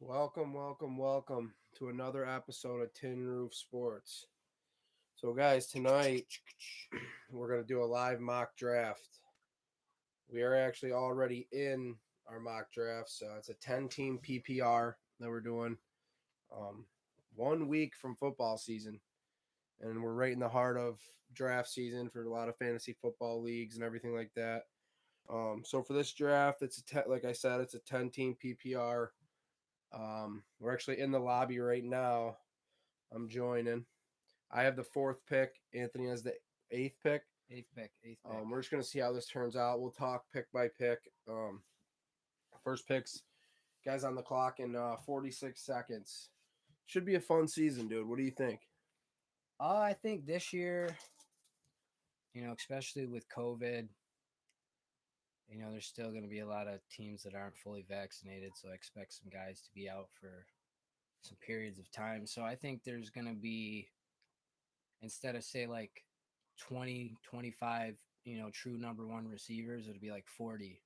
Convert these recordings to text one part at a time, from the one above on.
Welcome to another episode of Tin Roof Sports. So, guys, tonight we're going to do a live mock draft. We are actually already in our mock draft, so it's a 10-team PPR that we're doing 1 week from football season. And we're right in the heart of draft season for a lot of fantasy football leagues and everything like that. So for this draft, like I said, it's a 10-team PPR. We're actually in the lobby right now. I'm joining. I have the 4th pick. Anthony has the 8th pick. Eighth pick. We're just gonna see how this turns out. We'll talk pick by pick. First picks, guys on the clock in 46 seconds. Should be a fun season, dude. What do you think? I think this year, especially with COVID, there's still going to be a lot of teams that aren't fully vaccinated. So I expect some guys to be out for some periods of time. So I think there's going to be, instead of say like 20, 25, true number one receivers, it'll be like 40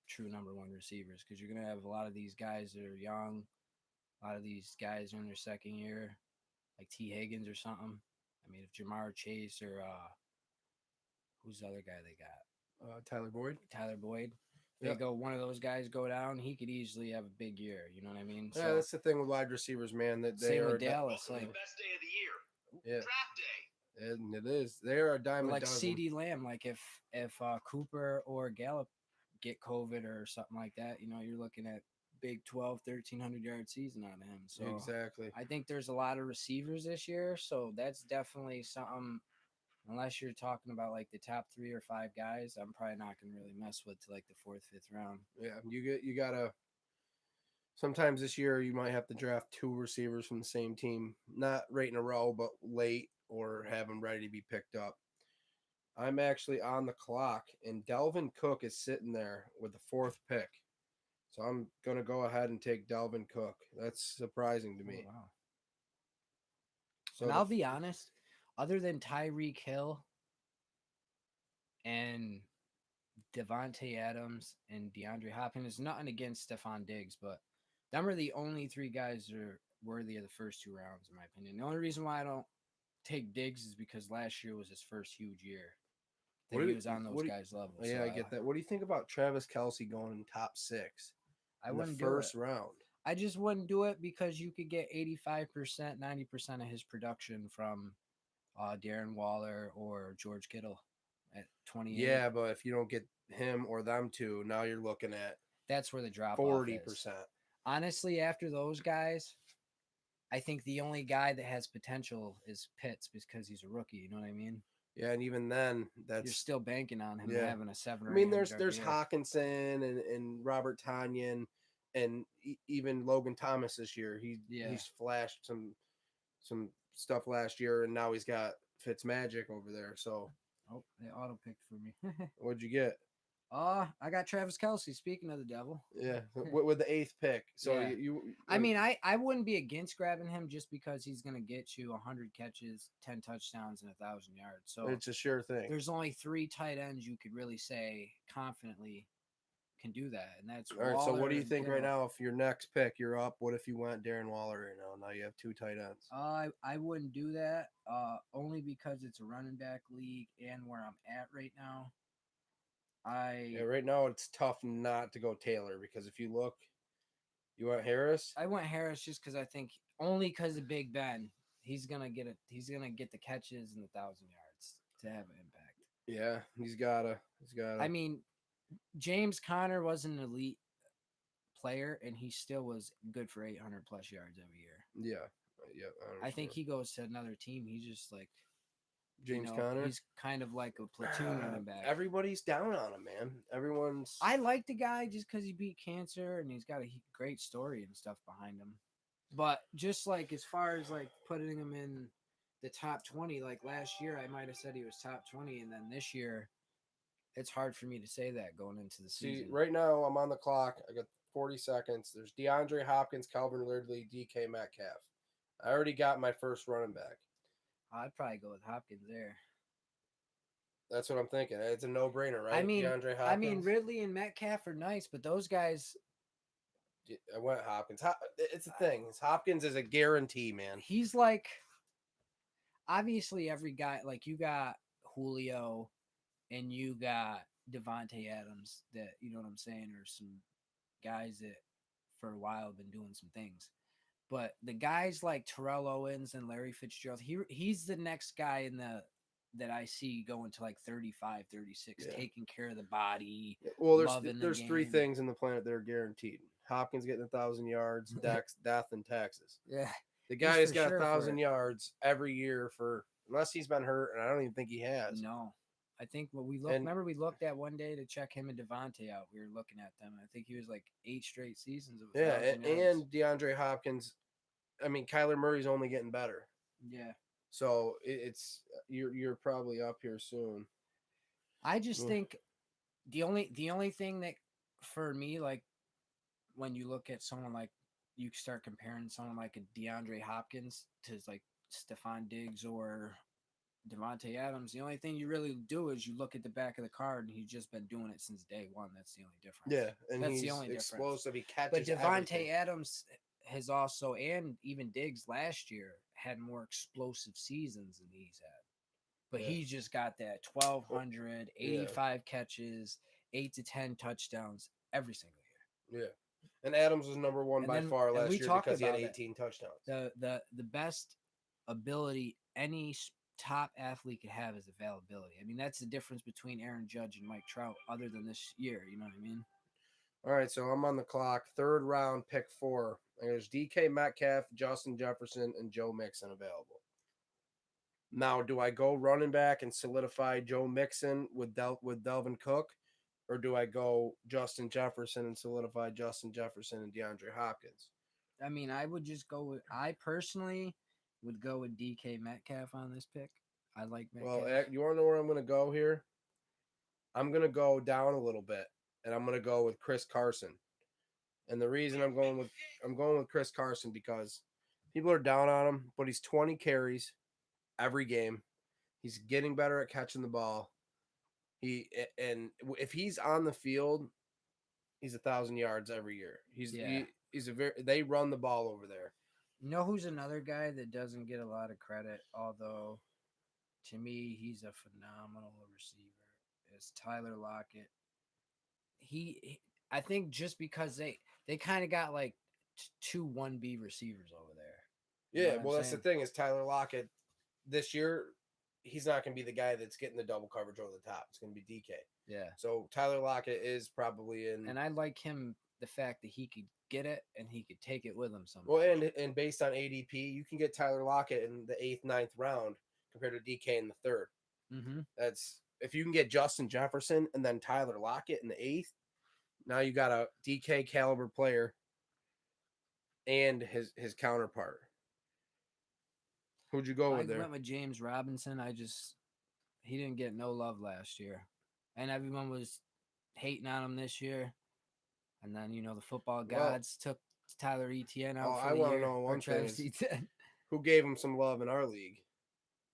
true number one receivers, because you're going to have a lot of these guys that are young. A lot of these guys are in their second year, like T. Higgins or something. I mean, if Jamar Chase or who's the other guy they got? Tyler Boyd. They go, one of those guys go down, he could easily have a big year. You know what I mean? Yeah, that's the thing with wide receivers, man. That they same are with Dallas, the like best day of the year. yeah, Draft day. and it is. They are a dime a like dozen. CD Lamb. Like if Cooper or Gallup get COVID or something like that, you're looking at big 1,300 yard season out of him. So Exactly. I think there's a lot of receivers this year, so that's definitely something. Unless you're talking about like the top 3 or 5 guys, I'm probably not going to really mess with to like the 4th, 5th round. Yeah, you gotta. Sometimes this year you might have to draft 2 receivers from the same team, not right in a row, but late, or have them ready to be picked up. I'm actually on the clock, and Delvin Cook is sitting there with the 4th pick. So I'm going to go ahead and take Delvin Cook. That's surprising to me. Oh, wow. So and I'll be honest, other than Tyreek Hill and Devonte Adams and DeAndre Hopkins, nothing against Stephon Diggs, but them are the only 3 guys that are worthy of the first 2 rounds, in my opinion. The only reason why I don't take Diggs is because last year was his first huge year that he was on those guys' levels. Yeah, so I get that. What do you think about Travis Kelsey going in top 6 I in wouldn't the first round? I just wouldn't do it, because you could get 85%, 90% of his production from Darren Waller or George Kittle at 28. Yeah, but if you don't get him or them two, now you're looking at that's where the drop 40%. Honestly, after those guys, I think the only guy that has potential is Pitts, because he's a rookie. You know what I mean? Yeah, and even then, you're still banking on him having a 7 or 8. I mean, there's Hawkinson and Robert Tonyan and even Logan Thomas this year. He's flashed some stuff last year, and now he's got Fitzmagic over there. So they auto picked for me. What'd you get? I got Travis Kelsey. Speaking of the devil, yeah, with the 8th pick. So yeah. I mean, I wouldn't be against grabbing him just because he's going to get you 100 catches, 10 touchdowns, and 1,000 yards. So it's a sure thing. There's only 3 tight ends you could really say confidently can do that, and that's all right. Waller. So what do you think Kittle. right now? If your next pick, you're up. What if you went Darren Waller right now? Now you have 2 tight ends. I wouldn't do that. Only because it's a running back league and where I'm at right now. Right now it's tough not to go Taylor, because if you look, you want Harris. I went Harris just because I think only because of Big Ben, he's gonna get the catches and the 1,000 yards to have an impact. Yeah, he's gotta. I mean, James Conner was an elite player, and he still was good for 800 plus yards every year. Yeah. I think he goes to another team. He's just like James Conner. He's kind of like a platoon running back. Everybody's down on him, man. Everyone's. I like the guy just because he beat cancer and he's got a great story and stuff behind him. But just like as far as like putting him in the top 20, like last year, I might have said he was top 20, and then this year, it's hard for me to say that going into the season. See, right now I'm on the clock. I got 40 seconds. There's DeAndre Hopkins, Calvin Ridley, DK Metcalf. I already got my first running back. I'd probably go with Hopkins there. That's what I'm thinking. It's a no-brainer, right? I mean, DeAndre Hopkins. Ridley and Metcalf are nice, but those guys, I went Hopkins. It's a thing. Hopkins is a guarantee, man. He's like, obviously every guy, like you got Julio and you got Devonte Adams that, you know what I'm saying, or some guys that for a while have been doing some things. But the guys like Terrell Owens and Larry Fitzgerald, he's the next guy that I see going to like 35, 36, taking care of the body. Well, there's three things in the planet that are guaranteed. Hopkins getting 1,000 yards, death, and taxes. Yeah. The guy has got 1,000 yards every year unless he's been hurt, and I don't even think he has. No. I think we looked at one day to check him and Devonte out. We were looking at them. I think he was like 8 straight seasons of 1,000 yards. And DeAndre Hopkins. I mean, Kyler Murray's only getting better. Yeah. So it's you're probably up here soon. I just think the only thing that for me, like when you look at someone like you start comparing someone like a DeAndre Hopkins to like Stephon Diggs or Devonte Adams, the only thing you really do is you look at the back of the card, and he's just been doing it since day one. That's the only difference. Yeah, and that's he's the only explosive. Difference. He catches. But Devonte everything. Adams has also, and even Diggs last year, had more explosive seasons than he's had. But he's just got that 1,200, 85 catches, 8 to 10 touchdowns every single year. Yeah. And Adams was number one by far last year because he had 18 touchdowns. The best ability any top athlete could have is availability. I mean, that's the difference between Aaron Judge and Mike Trout other than this year. You know what I mean? All right, so I'm on the clock. 3rd round, pick 4. There's DK Metcalf, Justin Jefferson, and Joe Mixon available. Now, do I go running back and solidify Joe Mixon with Delvin Cook, or do I go Justin Jefferson and solidify Justin Jefferson and DeAndre Hopkins? I mean, I personally would go with DK Metcalf on this pick. I like Metcalf. Well, you want to know where I'm going to go here? I'm going to go down a little bit, and I'm going to go with Chris Carson. And the reason I'm going with Chris Carson because people are down on him, but he's 20 carries every game. He's getting better at catching the ball. And if he's on the field, he's 1,000 yards every year. They run the ball over there. You know who's another guy that doesn't get a lot of credit, although to me he's a phenomenal receiver, is Tyler Lockett. I think just because they kind of got like 2 1B receivers over there. Yeah, well, that's the thing is Tyler Lockett this year, he's not going to be the guy that's getting the double coverage over the top. It's going to be DK. Yeah. So Tyler Lockett is probably in. And I like him, the fact that he could get it and he could take it with him somewhere. Well, and based on ADP, you can get Tyler Lockett in the 8th, 9th round compared to DK in the 3rd. Mm-hmm. That's if you can get Justin Jefferson and then Tyler Lockett in the 8th. Now you got a DK caliber player and his counterpart. Who'd you go with there? I went with James Robinson. He didn't get no love last year. And everyone was hating on him this year. And then, the football gods took Tyler Etienne out for the year. I want to know one thing. Who gave him some love in our league?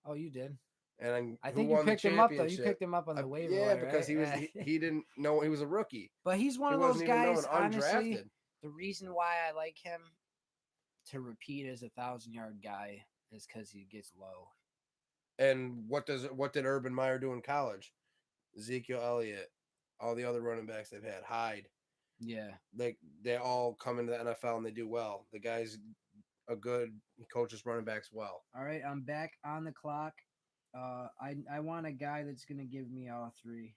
Oh, you did. And I think you picked him up, though. You picked him up on the waiver wire, because right? he didn't know he was a rookie. But he's one of those guys, honestly, undrafted. The reason why I like him to repeat as 1,000-yard guy is because he gets low. And what did Urban Meyer do in college? Ezekiel Elliott, all the other running backs they've had, Hyde. Yeah. They all come into the NFL and they do well. The guy's a good he coaches running backs well. All right, I'm back on the clock. I want a guy that's going to give me all 3.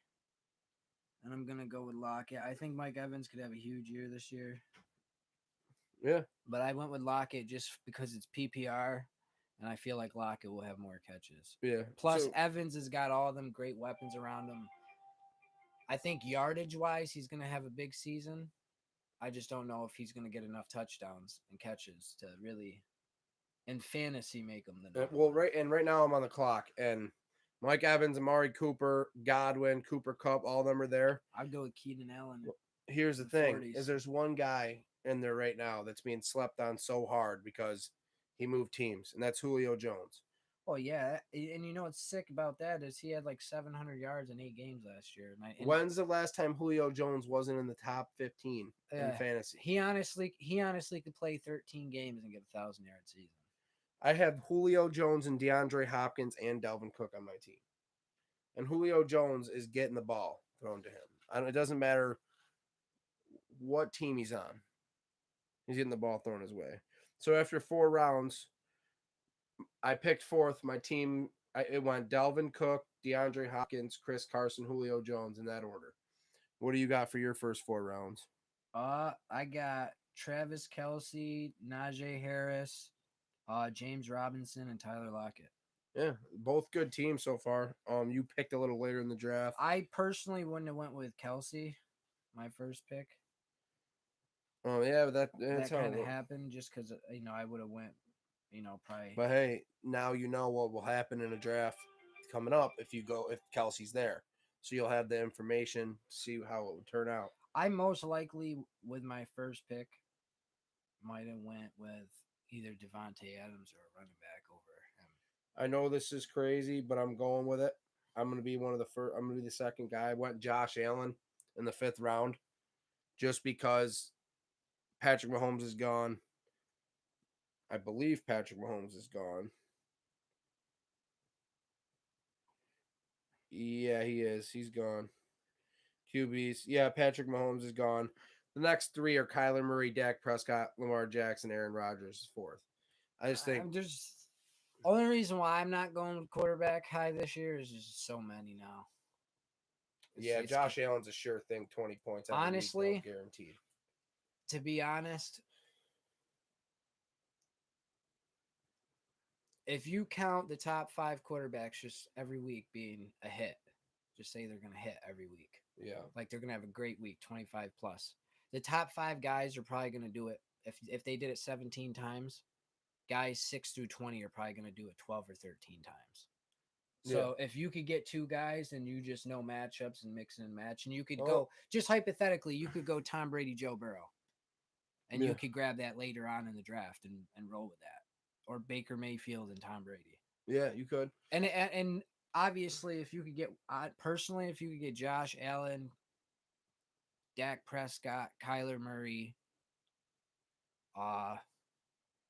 And I'm going to go with Lockett. I think Mike Evans could have a huge year this year. Yeah. But I went with Lockett just because it's PPR, and I feel like Lockett will have more catches. Yeah. Plus, Evans has got all them great weapons around him. I think yardage-wise, he's going to have a big season. I just don't know if he's going to get enough touchdowns and catches to really, in fantasy, make him the number. Well, right now I'm on the clock, and Mike Evans, Amari Cooper, Godwin, Cooper Kupp, all of them are there. I'd go with Keenan Allen. Here's the thing: 40s. is there's one guy in there right now that's being slept on so hard because he moved teams, and that's Julio Jones. Oh yeah, and you know what's sick about that is he had like 700 yards in 8 games last year. And When's the last time Julio Jones wasn't in the top 15 in fantasy? he honestly could play 13 games and get 1,000-yard season. I have Julio Jones and DeAndre Hopkins and Dalvin Cook on my team. And Julio Jones is getting the ball thrown to him. It doesn't matter what team he's on. He's getting the ball thrown his way. So after 4 rounds, I picked fourth. My team, it went Dalvin Cook, DeAndre Hopkins, Chris Carson, Julio Jones in that order. What do you got for your first 4 rounds? I got Travis Kelsey, Najee Harris, James Robinson, and Tyler Lockett. Yeah, both good teams so far. You picked a little later in the draft. I personally wouldn't have went with Kelsey, my first pick. Oh yeah, but that kind of happened just because I would have went, probably. But hey, now you know what will happen in a draft coming up if Kelsey's there, so you'll have the information to see how it would turn out. I most likely with my first pick might have went with either Devonte Adams or a running back over him. I know this is crazy, but I'm going with it. I'm going to be one of the first. I'm going to be the second guy. I went Josh Allen in the 5th round, just because Patrick Mahomes is gone. I believe Patrick Mahomes is gone. Yeah, he is. He's gone. QBs. Yeah, Patrick Mahomes is gone. The next 3 are Kyler Murray, Dak Prescott, Lamar Jackson, Aaron Rodgers is 4th. I just think there's only reason why I'm not going with quarterback high this year is just so many now. Josh Allen's a sure thing. 20 points. Honestly, week, guaranteed. To be honest, if you count the top 5 quarterbacks just every week being a hit, just say they're going to hit every week. Yeah. Like they're going to have a great week, 25 plus. The top 5 guys are probably going to do it. If they did it 17 times, guys 6 through 20 are probably going to do it 12 or 13 times. So if you could get 2 guys and you just know matchups and mix and match, and you could go, just hypothetically, you could go Tom Brady, Joe Burrow. And you could grab that later on in the draft and roll with that. Or Baker Mayfield and Tom Brady. Yeah, you could. And obviously, if you could get Josh Allen, Dak Prescott, Kyler Murray,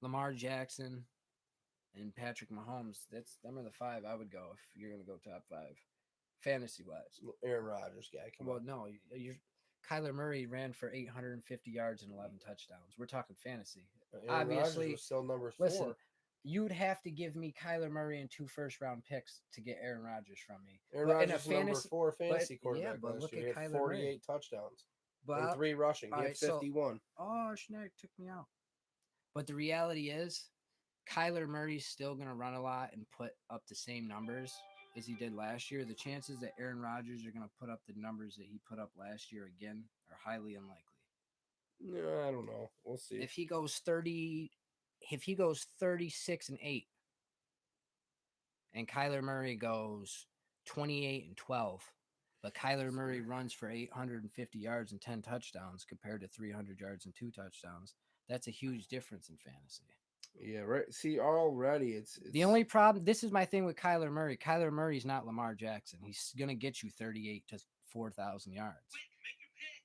Lamar Jackson, and Patrick Mahomes, them are the 5 I would go if you're going to go top 5, fantasy wise. Aaron Rodgers guy. No, Kyler Murray ran for 850 yards and 11 touchdowns. We're talking fantasy. Aaron Obviously, Rodgers was still number 4. Listen, you'd have to give me Kyler Murray and 2 first-round picks to get Aaron Rodgers from me. Aaron Rodgers was number 4 fantasy quarterback last look year. At he had Kyler 48 Murray. touchdowns and 3 rushing. He had 51. Schneck took me out. But the reality is, Kyler Murray's still going to run a lot and put up the same numbers as he did last year. The chances that Aaron Rodgers are going to put up the numbers that he put up last year again are highly unlikely. No, I don't know. We'll see. If he goes 36-8, and Kyler Murray goes 28-12, but Kyler Murray runs for 850 yards and 10 touchdowns compared to 300 yards and 2 touchdowns, that's a huge difference in fantasy. Yeah, right. See, already it's the only problem. This is my thing with Kyler Murray. Kyler Murray's not Lamar Jackson. He's gonna get you 38 to 4,000 yards.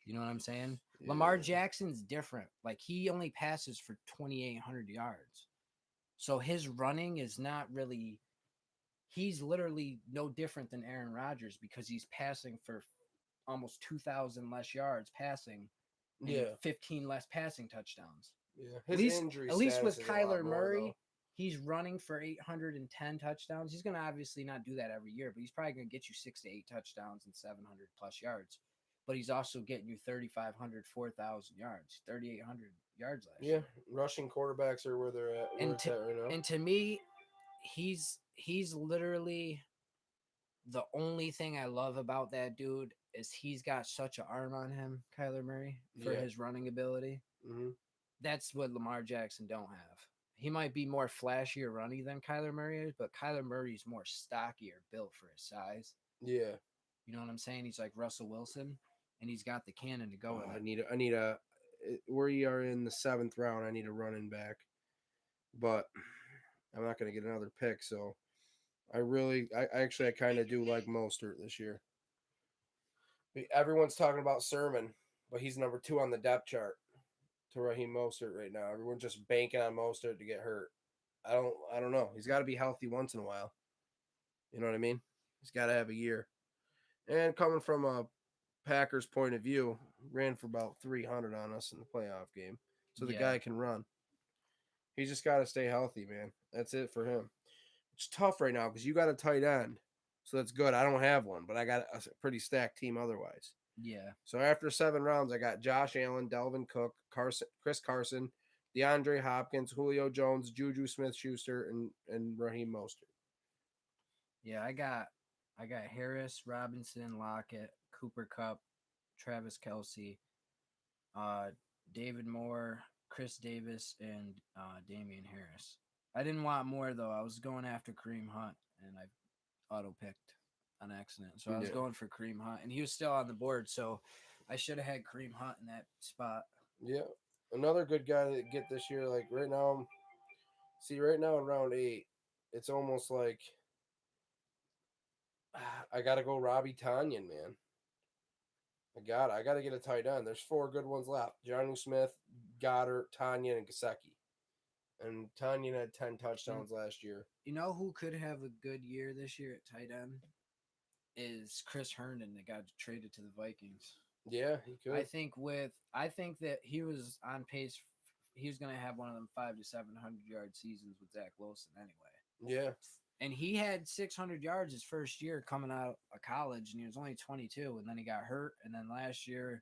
You know what I'm saying? Yeah. Lamar Jackson's different. Like he only passes for 2,800 yards, so his running is not really. He's literally no different than Aaron Rodgers because he's passing for almost 2,000 less yards passing. 15 less passing touchdowns. Yeah, at least with Kyler Murray, he's running for 810 touchdowns. He's going to obviously not do that every year, but he's probably going to get you 6 to 8 touchdowns and 700 plus yards. But he's also getting you 3,500, 4,000 yards, 3,800 yards last year. Rushing quarterbacks are where they're at. Right now. And to me, he's literally the only thing I love about that dude is he's got such an arm on him, Kyler Murray, for his running ability. Mm-hmm. That's what Lamar Jackson don't have. He might be more flashier running than Kyler Murray is, but Kyler Murray's more stockier built for his size. Yeah. You know what I'm saying? He's like Russell Wilson, and he's got the cannon to go with it. I need a we are in the 7th round. I need a running back, but I'm not going to get another pick, so I kind of do like Mostert this year. Everyone's talking about Sermon, but he's number 2 on the depth chart to Raheem Mostert right now. Everyone's just banking on Mostert to get hurt. I don't know. He's got to be healthy once in a while. You know what I mean? He's got to have a year. And coming from a Packers point of view, ran for about 300 on us in the playoff game. So the Yeah. guy can run. He's just got to stay healthy, man. That's it for him. It's tough right now because you got a tight end. So that's good. I don't have one, but I got a pretty stacked team otherwise. Yeah. So after 7 rounds, I got Josh Allen, Delvin Cook, Chris Carson, DeAndre Hopkins, Julio Jones, Juju Smith-Schuster, and Raheem Mostert. Yeah, I got Harris, Robinson, Lockett, Cooper Kupp, Travis Kelsey, David Moore, Chris Davis, and Damian Harris. I didn't want more though. I was going after Kareem Hunt, and I auto picked on accident. So I was going for Kareem Hunt, and he was still on the board. So I should have had Kareem Hunt in that spot. Yeah, another good guy to get this year. Like right now in round 8, it's almost like I gotta go Robbie Tanyan, man. I gotta get a tight end. There's 4 good ones left: Johnny Smith, Goddard, Tanyan, and Gasecki. And Tanyan had 10 touchdowns last year. You know who could have a good year this year at tight end is Chris Herndon that got traded to the Vikings. Yeah, he could. I think that he was on pace. He was going to have one of them 500 to 700 yard seasons with Zach Wilson anyway. Yeah. And he had 600 yards his first year coming out of college, and he was only 22, and then he got hurt. And then last year,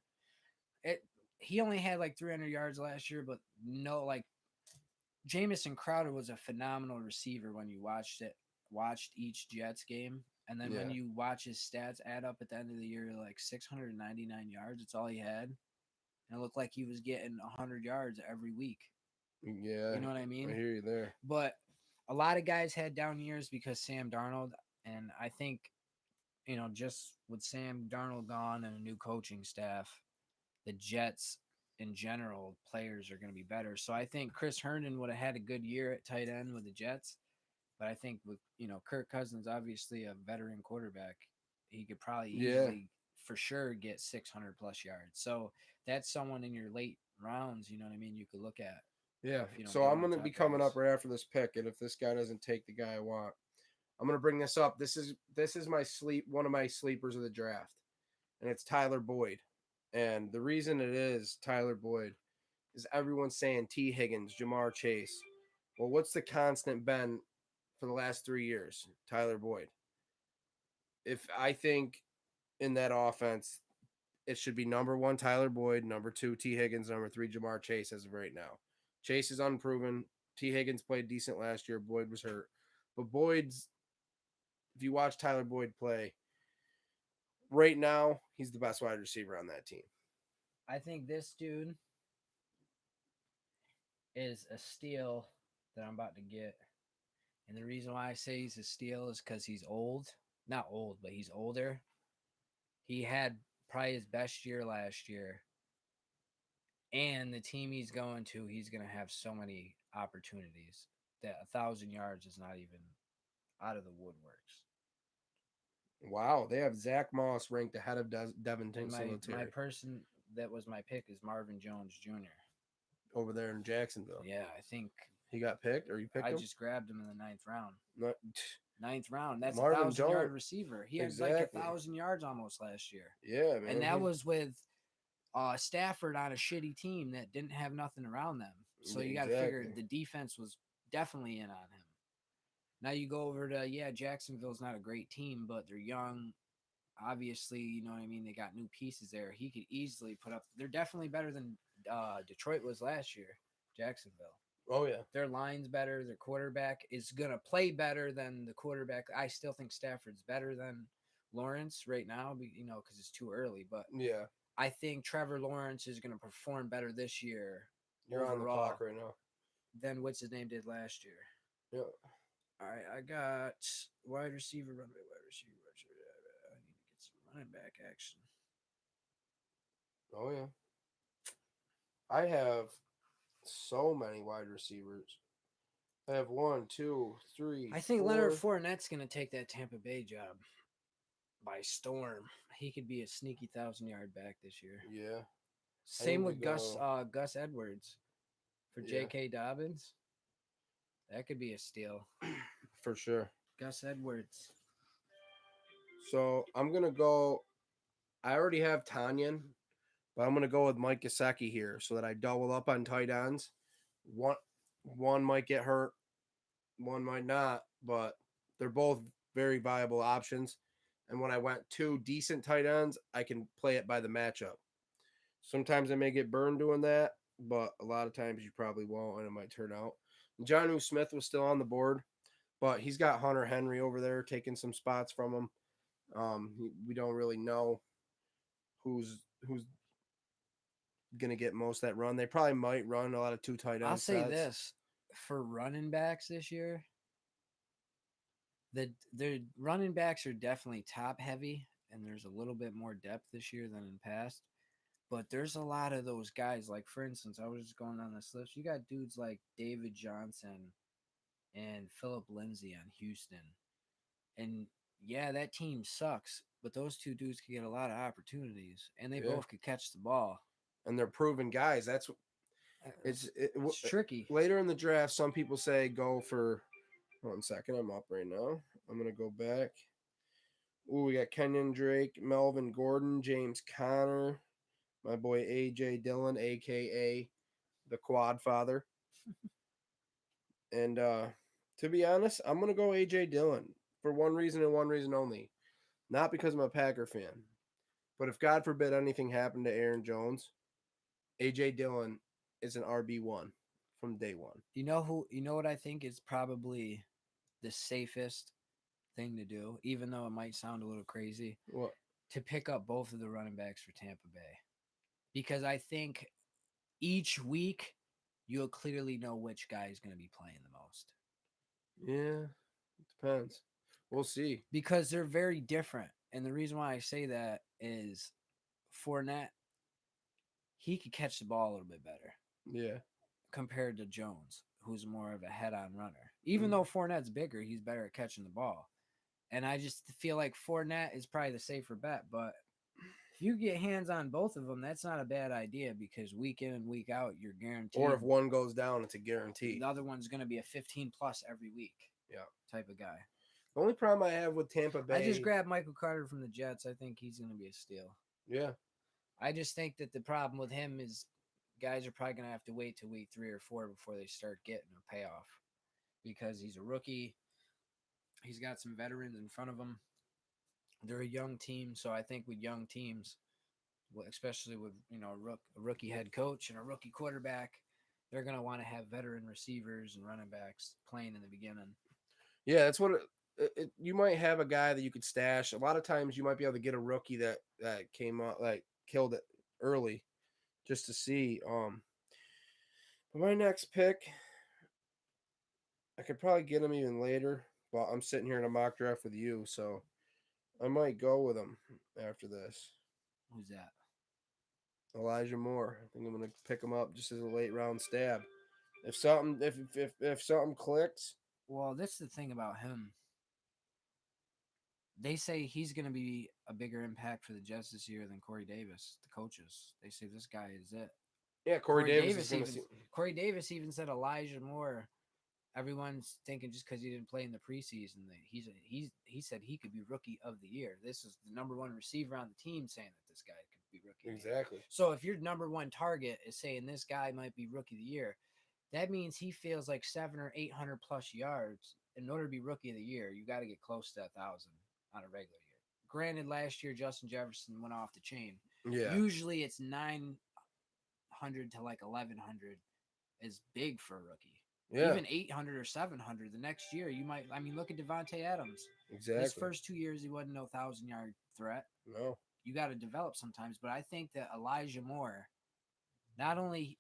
he only had like 300 yards last year, but no, like Jamison Crowder was a phenomenal receiver when you watched each Jets game. And then when you watch his stats add up at the end of the year, like 699 yards, it's all he had. And it looked like he was getting 100 yards every week. Yeah. You know what I mean? I hear you there. But a lot of guys had down years because Sam Darnold. And I think, just with Sam Darnold gone and a new coaching staff, the Jets in general, players are going to be better. So I think Chris Herndon would have had a good year at tight end with the Jets. But I think with, Kirk Cousins, obviously a veteran quarterback, he could probably easily, for sure, get 600 plus yards. So that's someone in your late rounds, you know what I mean, you could look at. Yeah. So I'm going to be coming up right after this pick. And if this guy doesn't take the guy I want, I'm going to bring this up. This is one of my sleepers of the draft. And it's Tyler Boyd. And the reason it is Tyler Boyd is everyone's saying T. Higgins, Jamar Chase. Well, what's the constant been for the last 3 years? Tyler Boyd. If I think in that offense, it should be number 1, Tyler Boyd, number 2, T. Higgins, number 3, Jamar Chase as of right now. Chase is unproven. T. Higgins played decent last year. Boyd was hurt. But if you watch Tyler Boyd play, right now, he's the best wide receiver on that team. I think this dude is a steal that I'm about to get. And the reason why I say he's a steal is because he's old. Not old, but he's older. He had probably his best year last year. And the team he's going to, he's going to have so many opportunities that 1,000 yards is not even out of the woodworks. Wow, they have Zach Moss ranked ahead of Devin Singletary. My person that was my pick is Marvin Jones Jr. over there in Jacksonville. Yeah, I think he got picked, or you picked him? I just grabbed him in the 9th round. No. 9th round. That's Marvin a 1,000-yard Jones. receiver. He had like 1,000 yards almost last year. Yeah, man. And that was with Stafford on a shitty team that didn't have nothing around them. So you got to figure the defense was definitely in on him. Now you go over to, Jacksonville's not a great team, but they're young. Obviously, you know what I mean? They got new pieces there. He could easily put up. They're definitely better than Detroit was last year, Jacksonville. Oh, yeah. Their line's better. Their quarterback is going to play better than the quarterback. I still think Stafford's better than Lawrence right now, because it's too early. But yeah, I think Trevor Lawrence is going to perform better this year. You're on the clock right now. Than what's his name did last year. Yeah. All right, I got wide receiver, running back, wide receiver. I need to get some running back action. Oh, yeah. I have so many wide receivers. I have 1, 2, 3. I think 4. Leonard Fournette's going to take that Tampa Bay job by storm. He could be a sneaky 1,000-yard back this year. Yeah. Same think with we Gus Edwards for Yeah. J.K. Dobbins. That could be a steal. For sure. Gus Edwards. So I'm going to go. I already have Tanyan, but I'm going to go with Mike Gesicki here so that I double up on tight ends. One might get hurt, one might not, but they're both very viable options. And when I went 2 decent tight ends, I can play it by the matchup. Sometimes I may get burned doing that, but a lot of times you probably won't, and it might turn out. Jonnu Smith was still on the board, but he's got Hunter Henry over there taking some spots from him. We don't really know who's gonna get most of that run. They probably might run a lot of 2 tight end I'll say sets. this. For running backs this year, the running backs are definitely top heavy, and there's a little bit more depth this year than in past. But there's a lot of those guys. Like, for instance, I was just going down this list. You got dudes like David Johnson and Philip Lindsay on Houston. And, yeah, that team sucks, but those 2 dudes could get a lot of opportunities, and they both could catch the ball. And they're proven guys. That's It's it's tricky. Later in the draft, some people say go for 1 second. I'm up right now. I'm gonna go back. Ooh, we got Kenyon Drake, Melvin Gordon, James Conner, my boy AJ Dillon, aka the Quad Father. And to be honest, I'm gonna go AJ Dillon for one reason and one reason only. Not because I'm a Packer fan, but if God forbid anything happened to Aaron Jones, AJ Dillon is an RB1 from day one. You know what I think is probably the safest thing to do, even though it might sound a little crazy, What? to pick up both of the running backs for Tampa Bay. Because I think each week you'll clearly know which guy is going to be playing the most. Yeah, it depends. We'll see. Because they're very different. And the reason why I say that is Fournette, he could catch the ball a little bit better. Yeah. Compared to Jones, who's more of a head-on runner. Even though Fournette's bigger, he's better at catching the ball. And I just feel like Fournette is probably the safer bet. But if you get hands on both of them, that's not a bad idea because week in and week out, you're guaranteed. Or if one goes down, it's a guarantee. The other one's going to be a 15-plus every week type of guy. The only problem I have with Tampa Bay... I just grabbed Michael Carter from the Jets. I think he's going to be a steal. Yeah. I just think that the problem with him is guys are probably going to have to wait till week 3 or 4 before they start getting a payoff because he's a rookie. He's got some veterans in front of him. They're a young team, so I think with young teams, especially with a rookie head coach and a rookie quarterback, they're going to want to have veteran receivers and running backs playing in the beginning. Yeah, that's what you might have a guy that you could stash. A lot of times you might be able to get a rookie that came out, like killed it early just to see. But my next pick, I could probably get him even later, but I'm sitting here in a mock draft with you, so I might go with him after this. Who's that? Elijah Moore. I think I'm going to pick him up just as a late round stab. If something clicks. Well, that's the thing about him. They say he's going to be a bigger impact for the Jets this year than Corey Davis, the coaches. They say this guy is it. Yeah, Corey Davis even said Elijah Moore. Everyone's thinking just because he didn't play in the preseason that he said he could be rookie of the year. This is the number 1 receiver on the team saying that this guy could be rookie. Exactly. So if your number 1 target is saying this guy might be rookie of the year, that means he feels like 700 or 800 plus yards. In order to be rookie of the year, you got to get close to 1,000 on a regular year. Granted, last year Justin Jefferson went off the chain. Yeah. Usually it's 900 to like 1,100 is big for a rookie. Yeah. Even 800 or 700 the next year, you might. I mean, look at Devonte Adams. Exactly. His first 2 years, he wasn't no 1,000-yard threat. No. You got to develop sometimes, but I think that Elijah Moore, not only,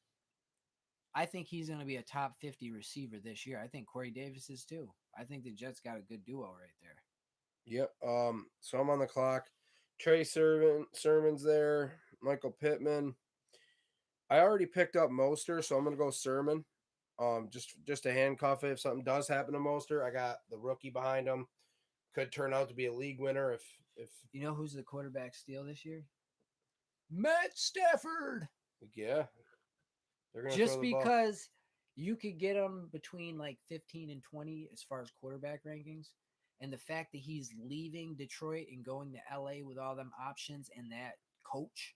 I think he's going to be a top 50 receiver this year. I think Corey Davis is too. I think the Jets got a good duo right there. Yep. So I'm on the clock. Trey Sermon's there. Michael Pittman. I already picked up Mostert, so I'm going to go Sermon. Just to handcuff it. If something does happen to Mostert, I got the rookie behind him. Could turn out to be a league winner if You know who's the quarterback steal this year? Matt Stafford. yeah. They're gonna Just throw the ball. because you could get him between like 15 and 20 as far as quarterback rankings. And the fact that he's leaving Detroit and going to LA with all them options and that coach,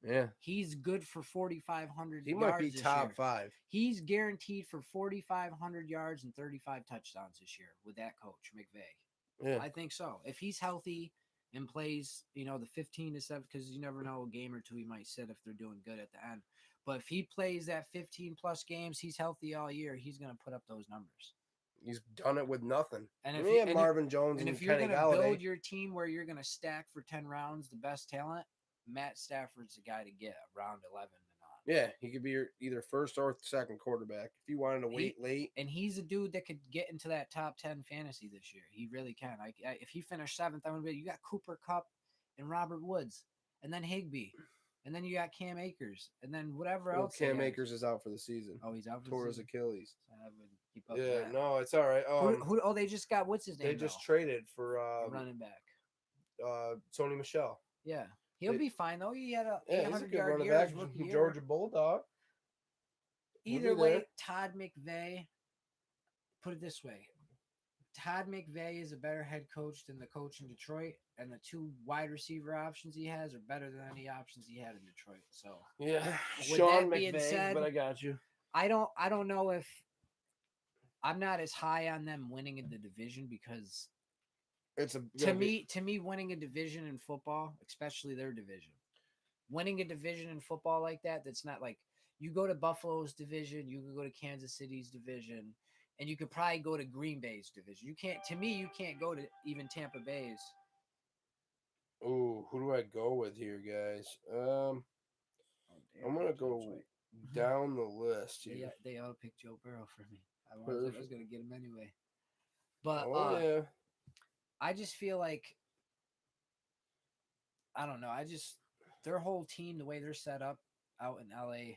Yeah. he's good for 4,500 He yards might be this top year. 5. He's guaranteed for 4,500 yards and 35 touchdowns this year with that coach, McVeigh. Yeah. I think so. If he's healthy and plays, the 15 to 7, because you never know, a game or two he might sit if they're doing good at the end. But if he plays that 15 plus games, he's healthy all year, he's going to put up those numbers. He's done it with nothing. And if he had Marvin Jones and and if you're Kenny going to Galladay, build your team where you're going to stack for 10 rounds the best talent, Matt Stafford's the guy to get round 11 and on. yeah, he could be your either first or second quarterback if you wanted to wait late. And he's a dude that could get into that top 10 fantasy this year. He really can. If he finished 7th, I would be. You got Cooper Kupp and Robert Woods, and then Higbee, and then you got Cam Akers, and then whatever Well, else. Cam Akers is out for the season. Oh, he's out for tore the his season. Achilles. I wouldn't keep up with Yeah, that. no, it's all right. Oh, they just got what's his name? They just traded for running back. Sony Michel. Yeah, he'll be fine though. He had a he's a 800 good yard running year back. his rookie year. Georgia Bulldog. Either way, Todd McVeigh. Put it this way: Todd McVeigh is a better head coach than the coach in Detroit, and the 2 wide receiver options he has are better than any options he had in Detroit. So yeah, with Sean that being McVay, said, but I got you. I don't know if I'm not as high on them winning in the division because to me winning a division in football, especially their division, winning a division in football like that's not like you go to Buffalo's division, you can go to Kansas City's division, and you could probably go to Green Bay's division. You can't go to even Tampa Bay's. Ooh, who do I go with here, guys? I'm gonna go down the list here. They all picked Joe Burrow for me. I was gonna get him anyway. But yeah. I just feel like I don't know. Their whole team, the way they're set up out in LA,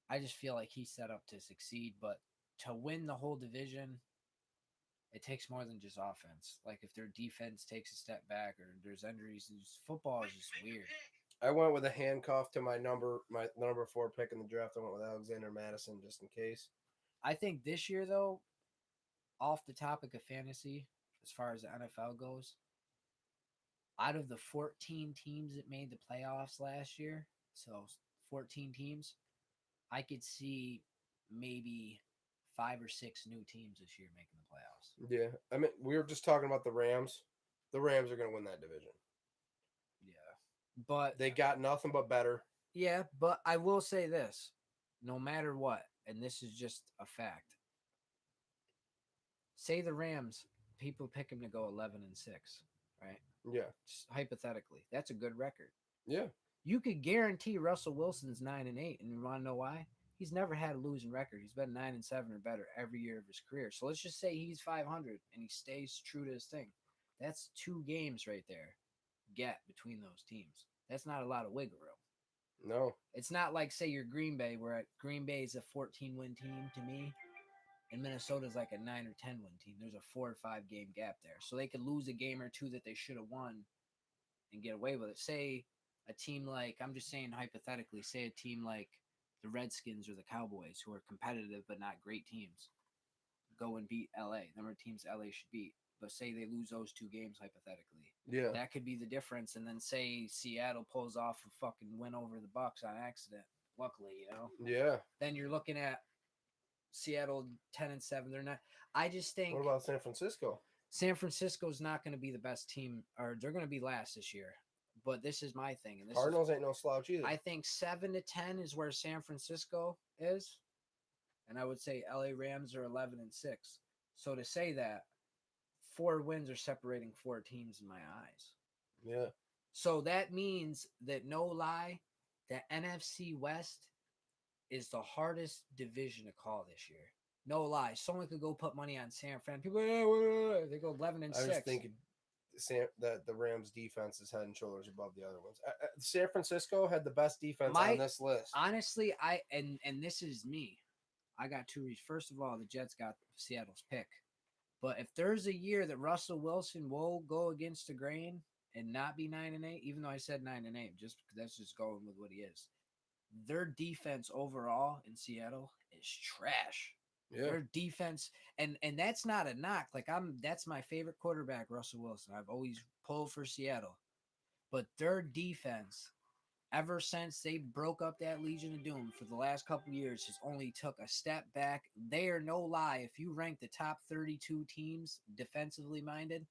I just feel like he's set up to succeed. But to win the whole division, it takes more than just offense. Like if their defense takes a step back or there's injuries, football is just weird. I went with a handcuff to my number 4 pick in the draft. I went with Alexander Madison just in case. I think this year, though, off the topic of fantasy, as far as the NFL goes, out of the 14 teams that made the playoffs last year, so 14 teams, I could see maybe 5 or 6 new teams this year making the playoffs. Yeah. I mean, we were just talking about the Rams. The Rams are going to win that division. Yeah. But they got nothing but better. Yeah, but I will say this. No matter what, and this is just a fact, say the Rams, people pick them to go 11-6, right? Yeah. Just hypothetically, that's a good record. Yeah. You could guarantee Russell Wilson's 9-8, and you want to know why? He's never had a losing record. He's been 9-7 or better every year of his career. So let's just say he's 500 and he stays true to his thing. That's 2 games right there, gap between those teams. That's not a lot of wiggle room. No. It's not like, say, you're Green Bay, where Green Bay is a 14-win team to me, and Minnesota's like a 9 or 10-win team. There's a 4 or 5 game gap there. So they could lose a game or 2 that they should have won and get away with it. Say a team like, I'm just saying hypothetically, say a team like the Redskins or the Cowboys, who are competitive but not great teams, go and beat LA. Number of teams LA should beat. But say they lose those 2 games hypothetically. Yeah. That could be the difference. And then say Seattle pulls off a fucking win over the Bucs on accident. Luckily, Yeah. Then you're looking at Seattle 10-7. They're not. I just think. What about San Francisco? San Francisco's not going to be the best team, or they're going to be last this year. But this is my thing. And Cardinals ain't no slouch either. I think 7-10 is where San Francisco is. And I would say LA Rams are 11-6. So to say that, 4 wins are separating 4 teams in my eyes. Yeah. So that means that, no lie, the NFC West is the hardest division to call this year. No lie. Someone could go put money on San Fran. People, they go 11-6. I was thinking that the Rams defense is head and shoulders above the other ones. San Francisco had the best defense on this list. Honestly, and this is me. I got two reasons. First of all, the Jets got Seattle's pick. But if there's a year that Russell Wilson will go against the grain and not be 9-8, even though I said 9-8, just because that's just going with what he is. Their defense overall in Seattle is trash. Yeah. Their defense, and that's not a knock. Like that's my favorite quarterback, Russell Wilson. I've always pulled for Seattle. But their defense, ever since they broke up that Legion of Doom for the last couple years, has only took a step back. They are no lie. If you rank the top 32 teams defensively minded,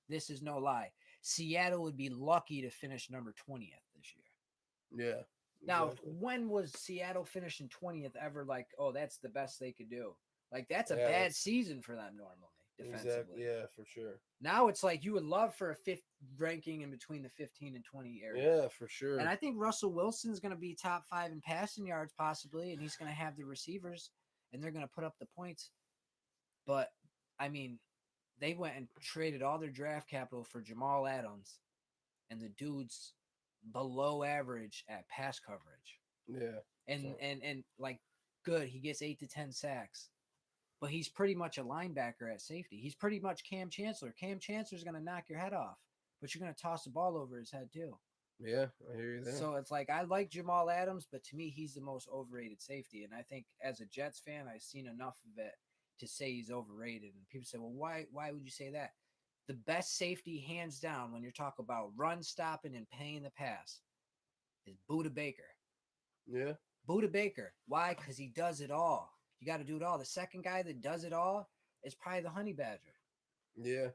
this is no lie. Seattle would be lucky to finish number 20th this year. Yeah. Now, when was Seattle finishing 20th ever like, oh, that's the best they could do? Like, that's a bad season for them normally, defensively. Exactly. Yeah, for sure. Now it's like you would love for a fifth ranking in between the 15 and 20 area. Yeah, for sure. And I think Russell Wilson's going to be top 5 in passing yards possibly, and he's going to have the receivers, and they're going to put up the points. But, I mean, they went and traded all their draft capital for Jamal Adams, and the dude's below average at pass coverage. Yeah. And like, good, he gets 8 to 10 sacks. But he's pretty much a linebacker at safety. He's pretty much Cam Chancellor. Cam Chancellor's going to knock your head off, but you're going to toss the ball over his head too. Yeah, I hear you there. So it's like, I like Jamal Adams, but to me, he's the most overrated safety. And I think as a Jets fan, I've seen enough of it to say he's overrated. And people say, well, why would you say that? The best safety, hands down, when you're talking about run stopping and paying the pass, is Budda Baker. Yeah. Budda Baker. Why? Because he does it all. You got to do it all. The second guy that does it all is probably the Honey Badger. Yeah.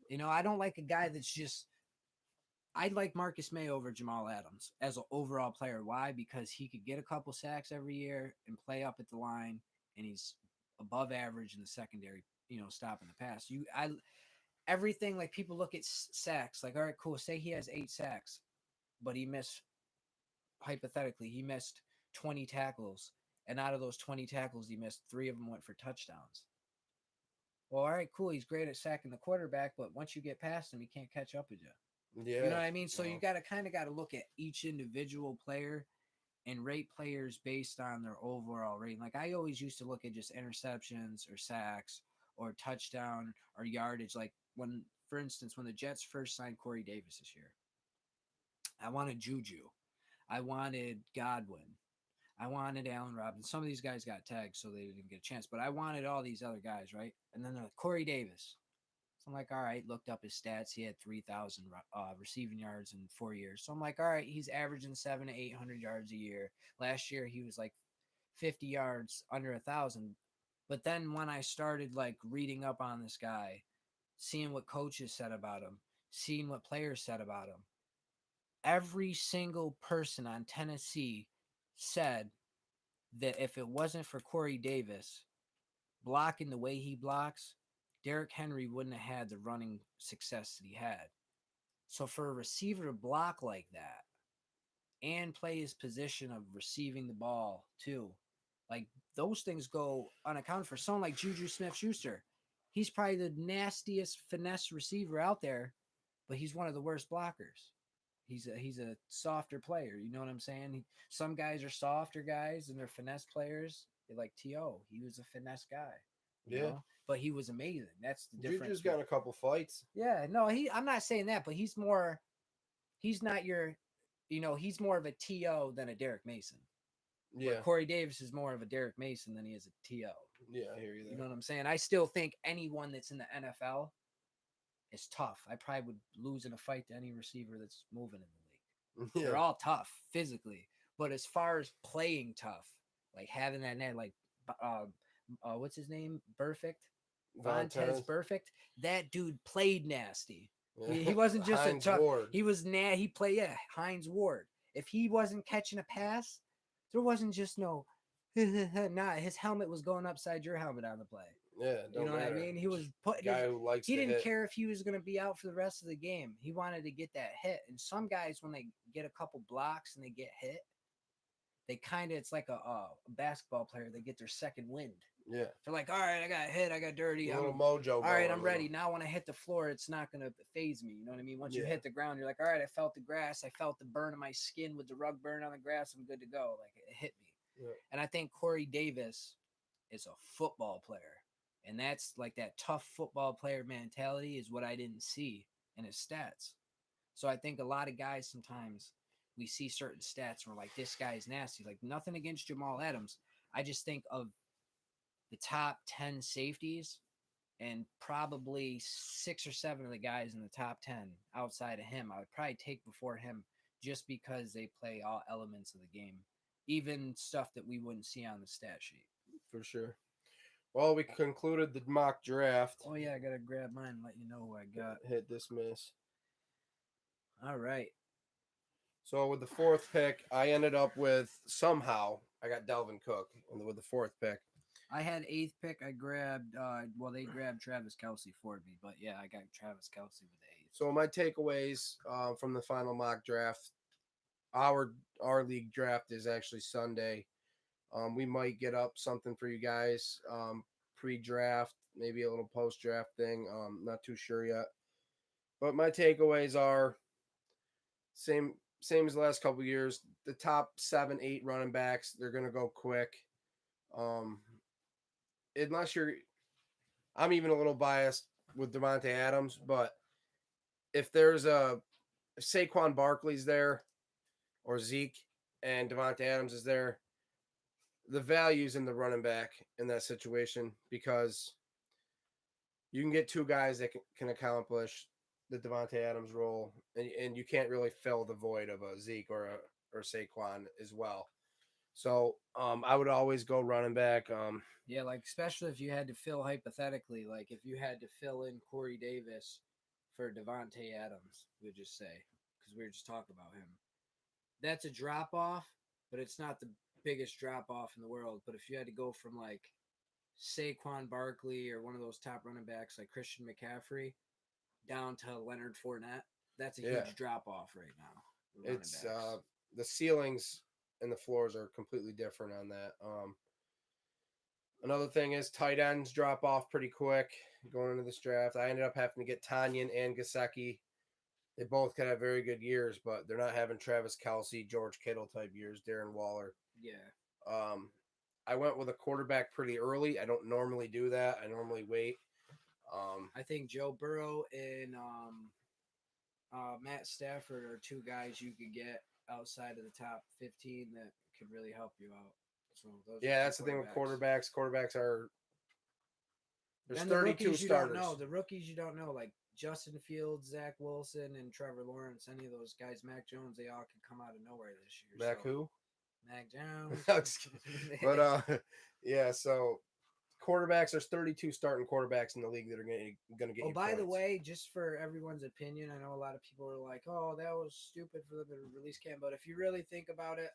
You know, I don't like a guy that's just – I'd like Marcus May over Jamal Adams as an overall player. Why? Because he could get a couple sacks every year and play up at the line, and he's above average in the secondary, you know, stopping the pass. Everything, like, people look at sacks. Like, all right, cool. Say he has 8 sacks, but he missed – hypothetically, he missed 20 tackles. And out of those 20 tackles he missed, 3 of them went for touchdowns. Well, all right, cool. He's great at sacking the quarterback, but once you get past him, he can't catch up with you. Yeah. You know what I mean? So you got to look at each individual player and rate players based on their overall rating. Like, I always used to look at just interceptions or sacks or touchdown or yardage. Like, when, for instance, when the Jets first signed Corey Davis this year, I wanted Juju. I wanted Godwin. I wanted Allen Robinson. Some of these guys got tagged, so they didn't get a chance. But I wanted all these other guys, right? And then Corey Davis. So I'm like, all right, looked up his stats. He had 3,000 receiving yards in 4 years. So I'm like, all right, he's averaging 700 to 800 yards a year. Last year, he was like 50 yards under 1,000. But then when I started like reading up on this guy, seeing what coaches said about him, seeing what players said about him, every single person on Tennessee said that if it wasn't for Corey Davis blocking the way he blocks, Derrick Henry wouldn't have had the running success that he had. So for a receiver to block like that and play his position of receiving the ball too, like, those things go unaccounted for. Someone like Juju Smith-Schuster, he's probably the nastiest finesse receiver out there, but he's one of the worst blockers. He's a softer player. You know what I'm saying? Some guys are softer guys and they're finesse players. They like T.O. He was a finesse guy. You know? But he was amazing. That's the difference. Juju's got a couple fights. Yeah, no, I'm not saying that, but he's more he's not your, you know, he's more of a T.O. than a Derek Mason. Yeah. Corey Davis is more of a Derek Mason than he is a T.O. Yeah, I hear you there. You know what I'm saying? I still think anyone that's in the NFL is tough. I probably would lose in a fight to any receiver that's moving in the league. Yeah. They're all tough physically, but as far as playing tough, like having that net, like what's his name? Perfect. Vontez Perfect. That dude played nasty. Yeah. He wasn't just Hines a tough. Ward. He was he played Hines Ward. If he wasn't catching a pass, there wasn't just no. Nah, his helmet was going upside your helmet on the play. Yeah, you know what I mean. He was put. Guy who likes. He didn't hit. care if he was going to be out for the rest of the game. He wanted to get that hit. And some guys, when they get a couple blocks and they get hit, they kind of, it's like a basketball player. They get their second wind. Yeah. They're like, all right, I got hit. I got dirty. A little mojo. All right, I'm ready. Now when I hit the floor, it's not going to phase me. You know what I mean? Once you hit the ground, you're like, all right, I felt the grass. I felt the burn of my skin with the rug burn on the grass. I'm good to go. Like, it hit me. Yeah. And I think Corey Davis is a football player. And that's like that tough football player mentality is what I didn't see in his stats. So I think a lot of guys sometimes we see certain stats and we're like, this guy's nasty. Like nothing against Jamal Adams. I just think of the top 10 safeties and probably 6 or 7 of the guys in the top 10 outside of him, I would probably take before him just because they play all elements of the game, even stuff that we wouldn't see on the stat sheet. For sure. Well, we concluded the mock draft. Oh, yeah, I got to grab mine and let you know who I got. Hit dismiss. All right. So with the 4th pick, I ended up with somehow I got Dalvin Cook with the 4th pick. I had 8th pick. I grabbed they grabbed Travis Kelsey for me, but yeah, I got Travis Kelsey with the 8th. So my takeaways from the final mock draft, our league draft is actually Sunday. We might get up something for you guys pre-draft, maybe a little post-draft thing. Not too sure yet. But my takeaways are same as the last couple of years. The top 7, 8 running backs, they're going to go quick. Unless I'm even a little biased with Devonte Adams, but if there's if Saquon Barkley's there or Zeke and Devonte Adams is there, the value's in the running back in that situation because you can get 2 guys that can accomplish the Devonte Adams role, and you can't really fill the void of a Zeke or Saquon as well. So I would always go running back. Yeah, like especially if you had to fill hypothetically, like if you had to fill in Corey Davis for Devonte Adams, we'll just say, because we were just talking about him. That's a drop off, but it's not the biggest drop off in the world. But if you had to go from like Saquon Barkley or one of those top running backs like Christian McCaffrey down to Leonard Fournette, that's a huge drop off right now. It's the ceilings and the floors are completely different on that. Another thing is tight ends drop off pretty quick going into this draft. I ended up having to get Tanyan and Gesicki. They both could have very good years, but they're not having Travis Kelsey, George Kittle type years, Darren Waller. Yeah. I went with a quarterback pretty early. I don't normally do that. I normally wait. I think Joe Burrow and Matt Stafford are 2 guys you could get outside of the top 15 that could really help you out. So those that's the thing with quarterbacks. Quarterbacks are there's 32 starters. The rookies you don't know, like Justin Fields, Zach Wilson, and Trevor Lawrence. Any of those guys, Mac Jones, they all could come out of nowhere this year. Mac who? Mac Jones. But so quarterbacks, there's 32 starting quarterbacks in the league that are going to get. Oh, by the way, just for everyone's opinion, I know a lot of people are like, "Oh, that was stupid for them to release Cam," but if you really think about it,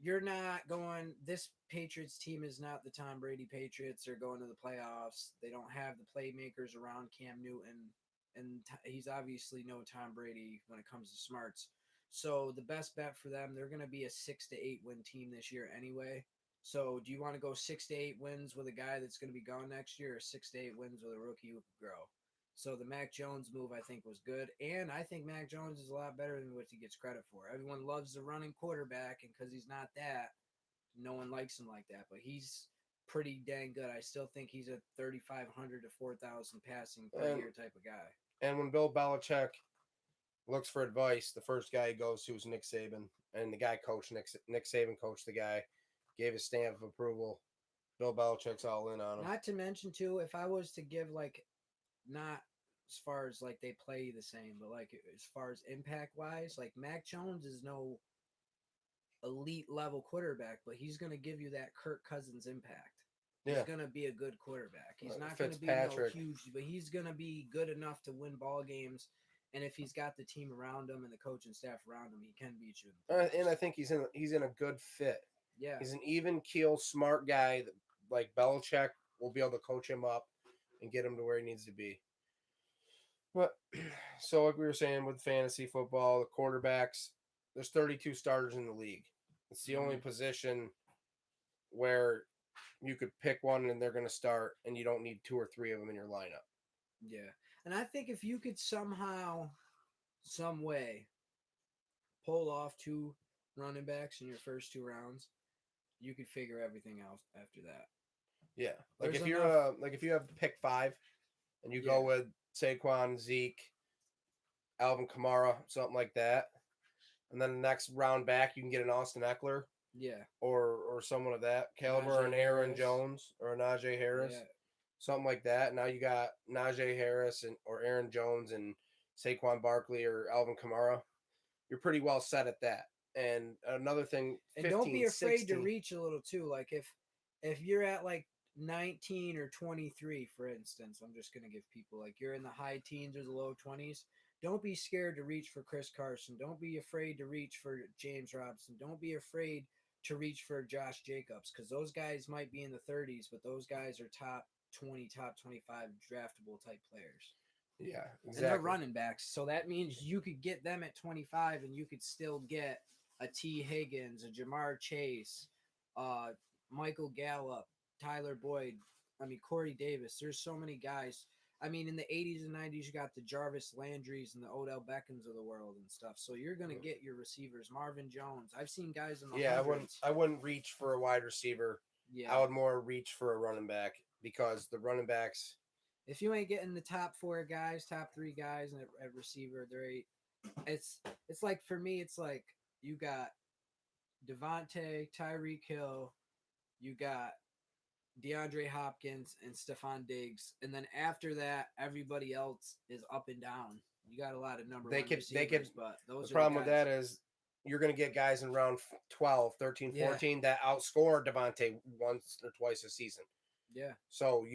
you're not going. This Patriots team is not the Tom Brady Patriots. They're going to the playoffs. They don't have the playmakers around Cam Newton, and he's obviously no Tom Brady when it comes to smarts. So the best bet for them, they're going to be a 6 to 8 win team this year anyway. So do you want to go 6 to 8 wins with a guy that's going to be gone next year, or 6 to 8 wins with a rookie who could grow? So the Mac Jones move, I think, was good. And I think Mac Jones is a lot better than what he gets credit for. Everyone loves the running quarterback, and because he's not that, no one likes him like that. But he's pretty dang good. I still think he's a 3,500 to 4,000 passing per year type of guy. And when Bill Belichick looks for advice, the first guy he goes to is Nick Saban. And the guy coached Nick Saban coached the guy, gave his stamp of approval. Bill Belichick's all in on him. Not to mention, too, if I was to give, like, not as far as like they play the same, but like as far as impact wise, like Mac Jones is no elite level quarterback, but he's going to give you that Kirk Cousins impact. He's going to be a good quarterback. He's not going to be no huge, but he's going to be good enough to win ball games. And if he's got the team around him and the coaching staff around him, he can beat you. And I think he's in a good fit. Yeah, he's an even keel, smart guy that, like Belichick, will be able to coach him up and get him to where he needs to be. But so like we were saying with fantasy football, the quarterbacks, there's 32 starters in the league. It's the only position where you could pick one and they're going to start, and you don't need 2 or 3 of them in your lineup. Yeah. And I think if you could somehow, some way, pull off 2 running backs in your first 2 rounds, you could figure everything else after that. Yeah. Like There's if you're enough- like if you have to pick 5 and you Yeah. go with Saquon, Zeke, Alvin Kamara, something like that. And then the next round back you can get an Austin Eckler Yeah. or someone of that caliber, Najee an Aaron Harris. Jones or a Najee Harris. Yeah. Something like that. Now you got Najee Harris or Aaron Jones and Saquon Barkley or Alvin Kamara. You're pretty well set at that. And another thing, And 15, don't be afraid 16, to reach a little too. Like if you're at like 19 or 23, for instance, I'm just gonna give people like you're in the high teens or the low 20s. Don't be scared to reach for Chris Carson. Don't be afraid to reach for James Robinson. Don't be afraid to reach for Josh Jacobs because those guys might be in the 30s, but those guys are top 20, top 25 draftable type players. Yeah, exactly. And they're running backs. So that means you could get them at 25 and you could still get a T. Higgins, a Jamar Chase, Michael Gallup, Tyler Boyd, Corey Davis. There's so many guys. In the 80s and 90s, you got the Jarvis Landrys and the Odell Beckhams of the world and stuff. So you're going to get your receivers. Marvin Jones. I've seen guys in the hundreds. I wouldn't reach for a wide receiver. Yeah. I would more reach for a running back because the running backs. If you ain't getting the top 4 guys, top 3 guys at receiver, it's like for me, it's like you got Devonte, Tyreek Hill, you got DeAndre Hopkins and Stephon Diggs, and then after that, everybody else is up and down. You got a lot of number one receivers, but those The are problem the with guys. that is you're going to get guys in round 12, 13, 14 that outscore Devontae once or twice a season. Yeah. So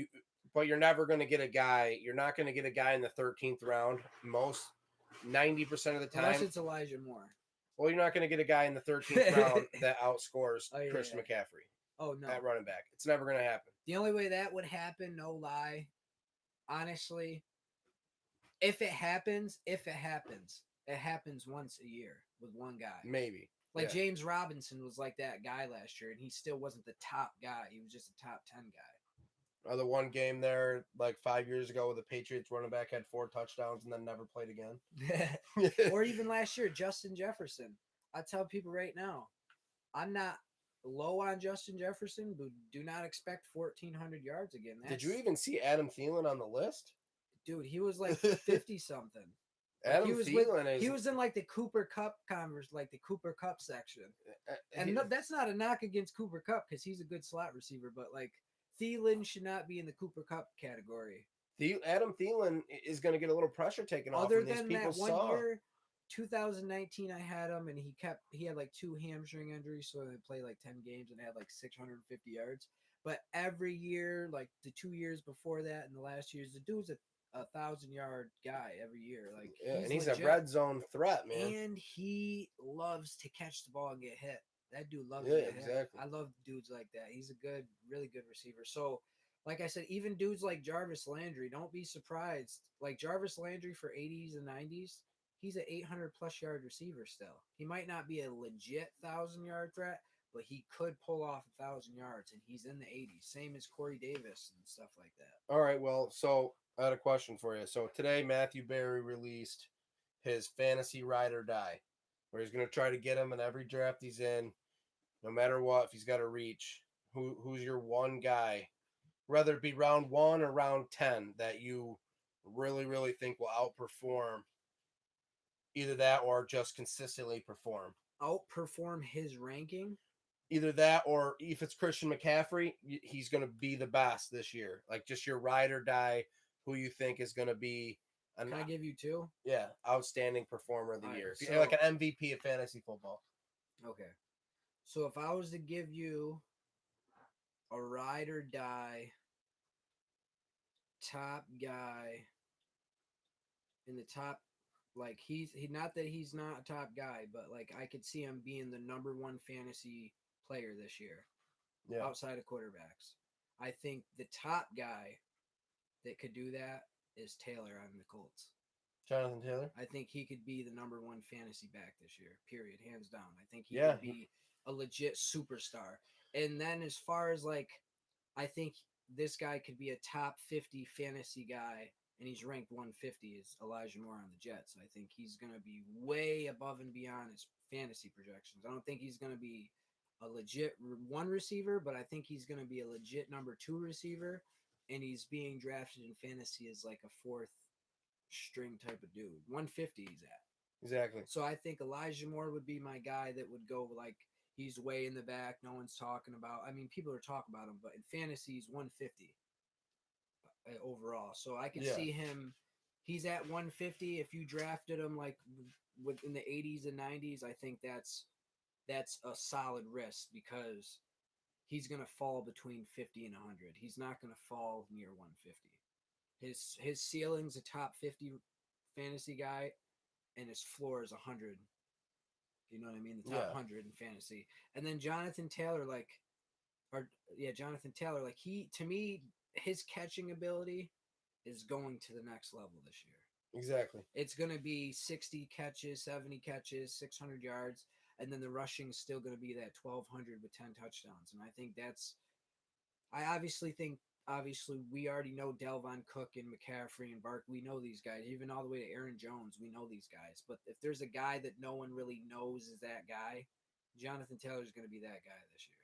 but you're never going to get a guy. You're not going to get a guy in the 13th round. 90% of the time. Unless it's Elijah Moore. Well, you're not going to get a guy in the 13th round that outscores Christian McCaffrey. Oh, no. At running back. It's never going to happen. The only way that would happen, no lie, honestly, if it happens, it happens once a year with one guy. Maybe. Like James Robinson was like that guy last year, and he still wasn't the top guy. He was just a top 10 guy. The one game there, like 5 years ago, the Patriots running back had 4 touchdowns and then never played again. Or even last year, Justin Jefferson. I tell people right now, I'm not low on Justin Jefferson, but do not expect 1,400 yards again. Did you even see Adam Thielen on the list? Dude, he was like 50-something. Adam Thielen he was in like the Cooper Cup section. And that's not a knock against Cooper Cup because he's a good slot receiver, but like Thielen should not be in the Cooper Cup category. Adam Thielen is going to get a little pressure taken off. Other than that one year, 2019, I had him, and he had like 2 hamstring injuries, so they played like 10 games and had like 650 yards. But every year, like the 2 years before that and the last years, the dude's a 1,000-yard guy every year. Like, he's a red zone threat, man. And he loves to catch the ball and get hit. That dude loves to get hit. I love dudes like that. He's a really good receiver. So, like I said, even dudes like Jarvis Landry, don't be surprised. Like Jarvis Landry for 80s and 90s, he's an 800-plus yard receiver still. He might not be a legit 1,000-yard threat, but he could pull off 1,000 yards, and he's in the 80s. Same as Corey Davis and stuff like that. All right, well, so I had a question for you. So today, Matthew Berry released his fantasy ride or die, where he's going to try to get him in every draft he's in, no matter what, if he's got to reach. Who's your one guy, whether it be round 1 or round 10, that you really, really think will outperform either that or just consistently perform? Outperform his ranking? Either that or if it's Christian McCaffrey, he's going to be the best this year. Like just your ride or die, who you think is going to be. Can I give you 2? Yeah, outstanding performer of the year. So, like an MVP of fantasy football. Okay. So if I was to give you a ride or die top guy in the top, like he's not that he's not a top guy, but like I could see him being the number 1 fantasy player this year. Yeah. Outside of quarterbacks. I think the top guy that could do that is Taylor on the Colts. Jonathan Taylor? I think he could be the number 1 fantasy back this year, period, hands down. I think he could be a legit superstar. And then as far as like, I think this guy could be a top 50 fantasy guy, and he's ranked 150 is Elijah Moore on the Jets. I think he's going to be way above and beyond his fantasy projections. I don't think he's going to be a legit one receiver, but I think he's going to be a legit number 2 receiver, and he's being drafted in fantasy as like a fourth string type of dude. 150 he's at. Exactly. So I think Elijah Moore would be my guy that would go like he's way in the back. No one's talking about. I mean, people are talking about him, but in fantasy he's 150 overall. So I can see him. He's at 150. If you drafted him like within the 80s and 90s, I think that's a solid risk because he's going to fall between 50 and 100. He's not going to fall near 150. His ceiling's a top 50 fantasy guy, and his floor is 100. You know what I mean? The top 100 in fantasy. And then Jonathan Taylor, he, to me, his catching ability is going to the next level this year. Exactly. It's going to be 60 catches, 70 catches, 600 yards, and then the rushing is still going to be that 1,200 with 10 touchdowns. And I think obviously we already know Delvin Cook and McCaffrey and Barkley. We know these guys, even all the way to Aaron Jones. We know these guys. But if there's a guy that no one really knows is that guy, Jonathan Taylor is going to be that guy this year.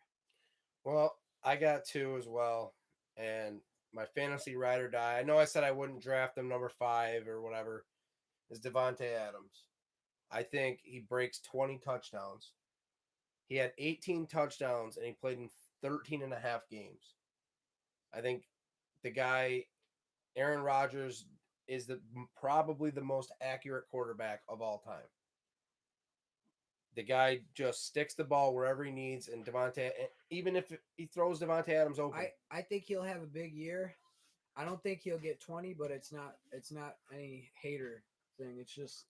Well, I got 2 as well, and my fantasy ride or die. I know I said I wouldn't draft him number 5 or whatever. Is Devonte Adams. I think he breaks 20 touchdowns. He had 18 touchdowns, and he played in 13 and a half games. I think the guy, Aaron Rodgers, is probably the most accurate quarterback of all time. The guy just sticks the ball wherever he needs, and even if he throws Devonte Adams open. I think he'll have a big year. I don't think he'll get 20, but it's not any hater thing. It's just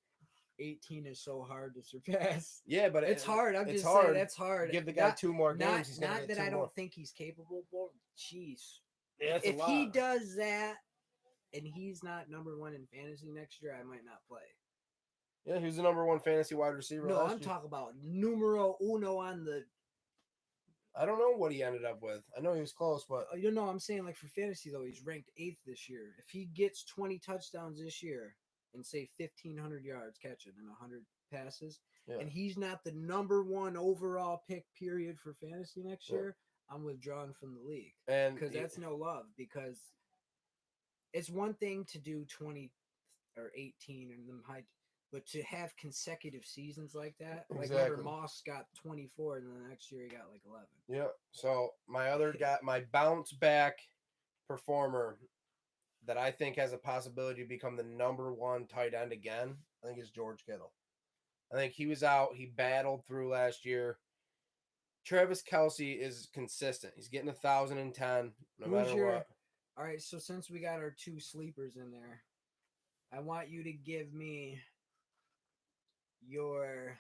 18 is so hard to surpass. Yeah, but it's hard. I'm just saying that's hard. Give the guy 2 more games. He's not that I don't think he's capable. Well, jeez. If he does that and he's not number 1 in fantasy next year, I might not play. Yeah, he was the number 1 fantasy wide receiver. No, I'm talking about numero uno on the. I don't know what he ended up with. I know he was close, but I'm saying like for fantasy though, he's ranked 8th this year. If he gets 20 touchdowns this year and say 1,500 yards catching and 100 passes, and he's not the number 1 overall pick period for fantasy next year, I'm withdrawing from the league. And because that's no love. Because it's one thing to do 20 or 18 and them high. But to have consecutive seasons like that, like remember Moss got 24, and then the next year he got like 11. Yeah. So my other guy, my bounce back performer that I think has a possibility to become the number 1 tight end again, I think is George Kittle. I think he was out. He battled through last year. Travis Kelsey is consistent. He's getting 1,010 no matter what. All right. So since we got our 2 sleepers in there, I want you to give me your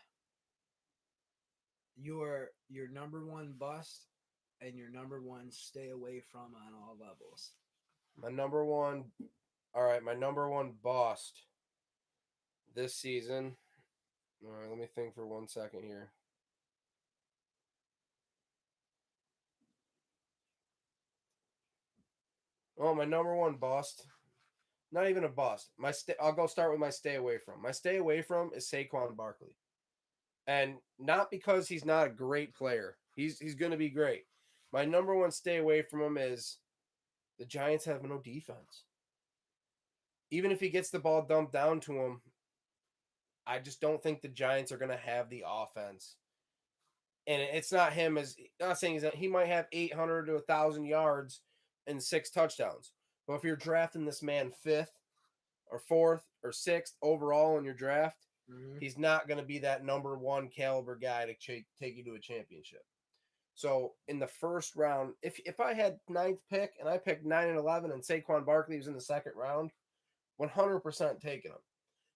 number 1 bust and your number 1 stay away from on all levels. My number 1 bust this season. All right, let me think for 1 second here. Oh, my number 1 bust. Not even a bust. I'll go start with my stay away from. My stay away from is Saquon Barkley. And not because he's not a great player. He's going to be great. My number 1 stay away from him is the Giants have no defense. Even if he gets the ball dumped down to him, I just don't think the Giants are going to have the offense. And it's not him I'm not saying he might have 800 to 1,000 yards and 6 touchdowns. But if you're drafting this man 5th or 4th or 6th overall in your draft, he's not going to be that number 1 caliber guy to take you to a championship. So in the first round, if I had 9th pick and I picked 9 and 11 and Saquon Barkley was in the 2nd round, 100% taking him.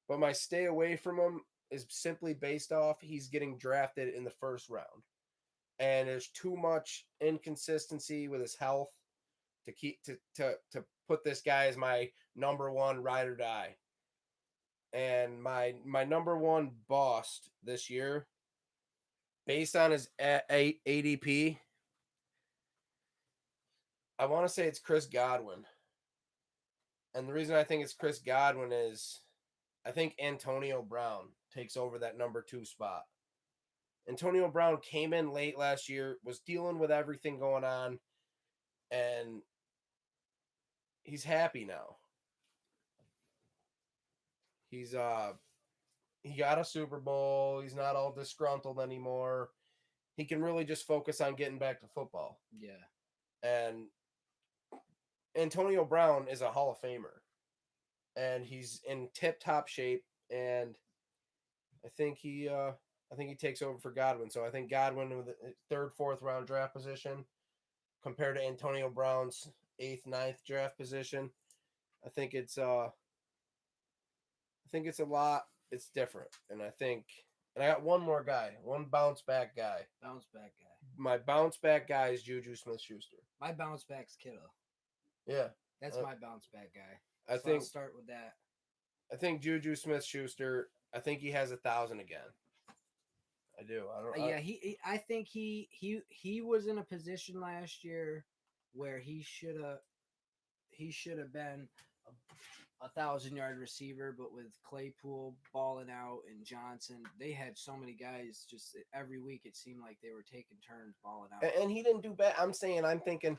But my stay away from him is simply based off he's getting drafted in the 1st round. And there's too much inconsistency with his health to keep to put this guy as my number 1 ride or die. And my number 1 bust this year, based on his ADP, I want to say it's Chris Godwin. And the reason I think it's Chris Godwin is I think Antonio Brown takes over that number 2 spot. Antonio Brown came in late last year, was dealing with everything going on, and he's happy now. He's he got a Super Bowl. He's not all disgruntled anymore. He can really just focus on getting back to football. Yeah. And Antonio Brown is a Hall of Famer. And he's in tip-top shape, and I think he takes over for Godwin. So I think Godwin with the third, fourth round draft position compared to Antonio Brown's 8th, 9th draft position. I think it's a lot. It's different, and I got one more guy, one bounce back guy. Bounce back guy. My bounce back guy is Juju Smith-Schuster. My bounce back's Kittle. Yeah, that's my bounce back guy. I think I'll start with that. I think Juju Smith-Schuster. I think he has 1,000 again. I do. I think he was in a position last year where he should have been a 1,000-yard receiver, but with Claypool balling out and Johnson, they had so many guys. Just every week, it seemed like they were taking turns balling out. And he didn't do bad. I'm thinking,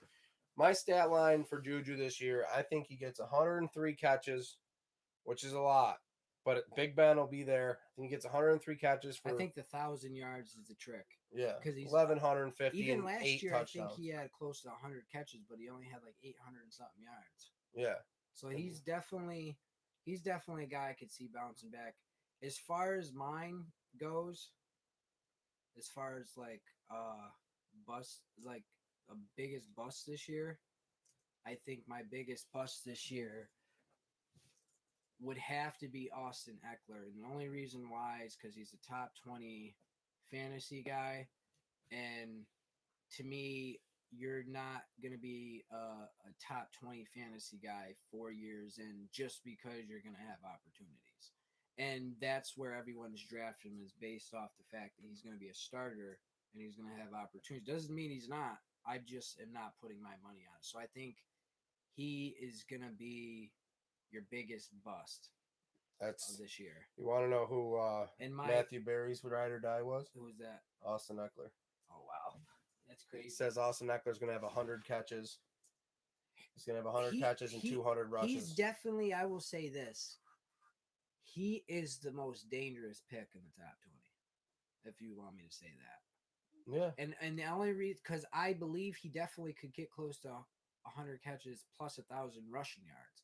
my stat line for Juju this year, I think he gets 103 catches, which is a lot. But Big Ben will be there. I think he gets 103 catches for. I think the 1,000 yards is the trick. Yeah, because he's 1,150. Even and last 8 year, touchdowns. I think he had close to 100 catches, but he only had like 800 and something yards. Yeah. So he's definitely a guy I could see bouncing back. As far as mine goes, as far as like bust, like a biggest bust this year, I think my biggest bust this year would have to be Austin Eckler. And the only reason why is because he's a top 20 fantasy guy. And to me, you're not going to be a top 20 fantasy guy 4 years in just because you're going to have opportunities. And that's where everyone's drafting him, is based off the fact that he's going to be a starter and he's going to have opportunities. Doesn't mean he's not. I just am not putting my money on it. So I think he is going to be your biggest bust of this year. You want to know who Matthew Berry's ride or die was? Who was that? Austin Eckler. Oh, wow. That's crazy. He says Austin Eckler's going to have 100 catches. He's going to have 100 catches and 200 rushes. He's definitely, I will say this, he is the most dangerous pick in the top 20, if you want me to say that. Yeah. And the only reason, because I believe he definitely could get close to 100 catches plus 1,000 rushing yards,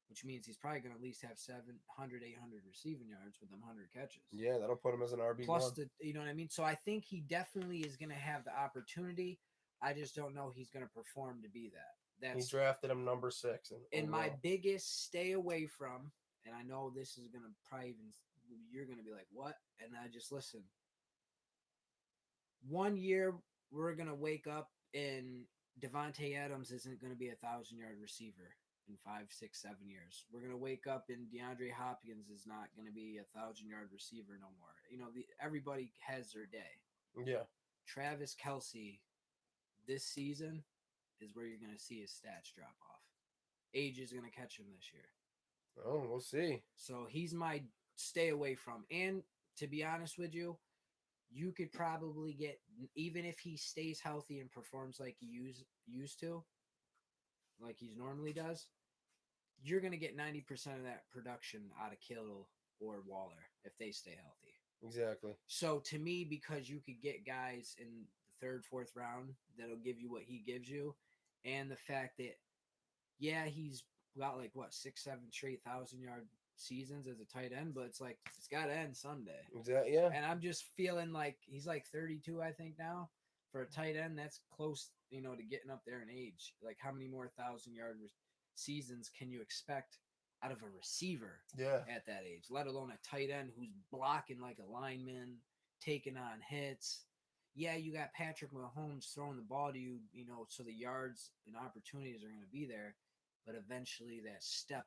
which means he's probably going to at least have 700, 800 receiving yards with them 100 catches. Yeah, that'll put him as an RB1. Plus, you know what I mean? So I think he definitely is going to have the opportunity. I just don't know he's going to perform to be that. He drafted him number 6. And my biggest stay away from, and I know this is going to probably even, you're going to be like, what? And I just listen. 1 year, we're going to wake up and Devonte Adams isn't going to be 1,000-yard receiver in 5, 6, 7 years. We're going to wake up and DeAndre Hopkins is not going to be 1,000-yard receiver no more. You know, everybody has their day. Yeah. Travis Kelsey, this season is where you're going to see his stats drop off. Age is going to catch him this year. Oh, we'll see. So he's my stay away from. And to be honest with you, you could probably get, even if he stays healthy and performs like he used to, like he normally does, you're going to get 90% of that production out of Kittle or Waller if they stay healthy. Exactly. So to me, because you could get guys in the 3rd, 4th round that'll give you what he gives you, and the fact that, yeah, he's got like, 6, 7 straight 1,000-yard seasons as a tight end, but it's like, it's got to end someday. Exactly. Yeah. And I'm just feeling like he's like 32, I think now. For a tight end, that's close, to getting up there in age. Like, how many more 1,000-yard seasons can you expect out of a receiver at that age, let alone a tight end who's blocking like a lineman, taking on hits? Yeah, you got Patrick Mahomes throwing the ball to you, so the yards and opportunities are going to be there, but eventually that step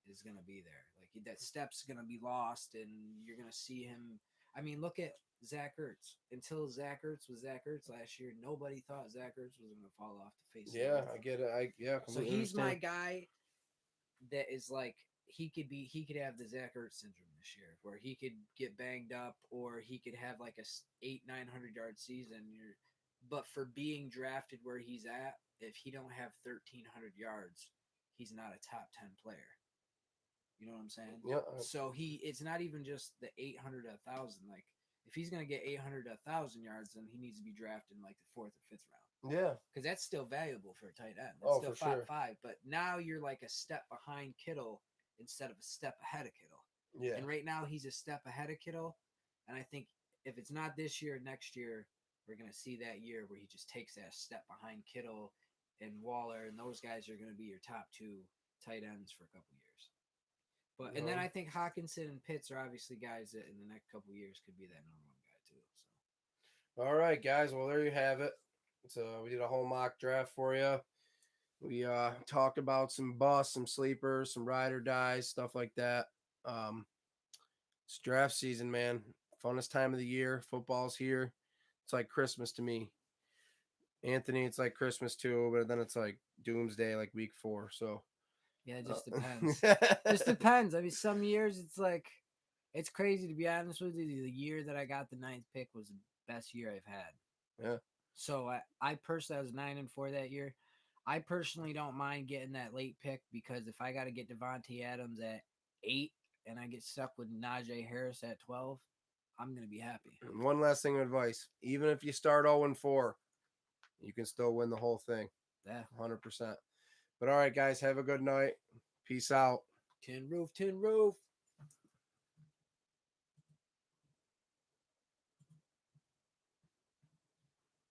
is going to be there. Like, that step's going to be lost, and you're going to see him. I mean, look at Zach Ertz. Until Zach Ertz was Zach Ertz last year, nobody thought Zach Ertz was going to fall off the face of the earth. I get it. So he's my guy that is like, he could have the Zach Ertz syndrome this year, where he could get banged up, or he could have like a 800-900 yard season. But for being drafted where he's at, if he don't have 1,300 yards, he's not a top 10 player. You know what I'm saying? Yeah. So it's not even just the 800 to 1,000. Like if he's gonna get 800 to 1,000 yards, then he needs to be drafted in like the 4th or 5th round. Yeah. Because that's still valuable for a tight end. That's Oh, still for sure. 5'5", but now you're like a step behind Kittle instead of a step ahead of Kittle. Yeah. And right now he's a step ahead of Kittle. And I think if it's not this year, next year, we're going to see that year where he just takes that step behind Kittle and Waller, and those guys are going to be your top 2 tight ends for a couple years. But and then I think Hawkinson and Pitts are obviously guys that in the next couple years could be that number 1 guy too. So. All right, guys. Well, there you have it. So we did a whole mock draft for you. We talked about some busts, some sleepers, some ride or dies, stuff like that. It's draft season, man. Funnest time of the year. Football's here. It's like Christmas to me. Anthony, it's like Christmas too, but then it's like doomsday, like week 4. So yeah, it just depends. Just depends. I mean, some years it's like it's crazy, to be honest with you. The year that I got the 9th pick was the best year I've had. Yeah. So I personally, I was 9-4 that year. I personally don't mind getting that late pick, because if I got to get Devonte Adams at 8 and I get stuck with Najee Harris at 12, I'm going to be happy. One last thing of advice. Even if you start 0-4, you can still win the whole thing. Yeah. 100%. But all right, guys, have a good night. Peace out. Tin roof.